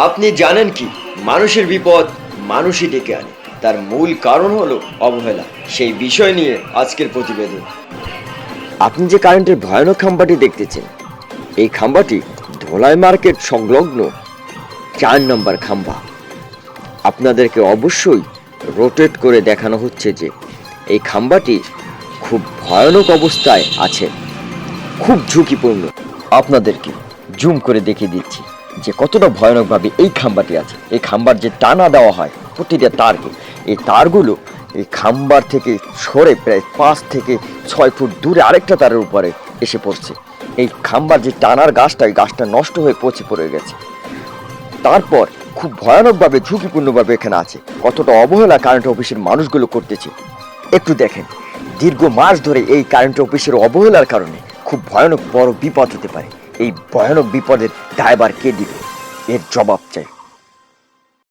আপনি জানেন কি, মানুষের বিপদ মানুষই ডেকে আনে, তার মূল কারণ হলো অবহেলা। সেই বিষয় নিয়ে আজকের প্রতিবেদন। আপনি যে কারেন্টের ভয়ানক খাম্বাটি দেখতেছেন, এই খাম্বাটি ধোলাই মার্কেট সংলগ্ন 4 নম্বর খাম্বা। আপনাদেরকে অবশ্যই রোটেট করে দেখানো হচ্ছে যে এই খাম্বাটি খুব ভয়ানক অবস্থায় আছে, খুব ঝুঁকিপূর্ণ। আপনাদেরকে জুম করে দেখিয়ে দিচ্ছি যে কতটা ভয়ানকভাবে এই খাম্বাটি আছে। এই খাম্বার যে টানা দেওয়া হয় প্রতিটা তারকে, এই তারগুলো এই খাম্বার থেকে সরে প্রায় 5 থেকে 6 ফুট দূরে আরেকটা তারের উপরে এসে পড়ছে। এই খাম্বার যে টানার গাছটা, এই গাছটা নষ্ট হয়ে পচে পড়ে গেছে। তারপর খুব ভয়ানকভাবে ঝুঁকিপূর্ণভাবে এখানে আছে। কতটা অবহেলা কারেন্ট অফিসের মানুষগুলো করতেছে একটু দেখেন। দীর্ঘ মাস ধরে এই কারেন্ট অফিসের অবহেলার কারণে খুব ভয়ানক বড় বিপদ হতে পারে। এই ভয়ানক বিপদের দায়ভার কে দিবে? এর জবাব চাই।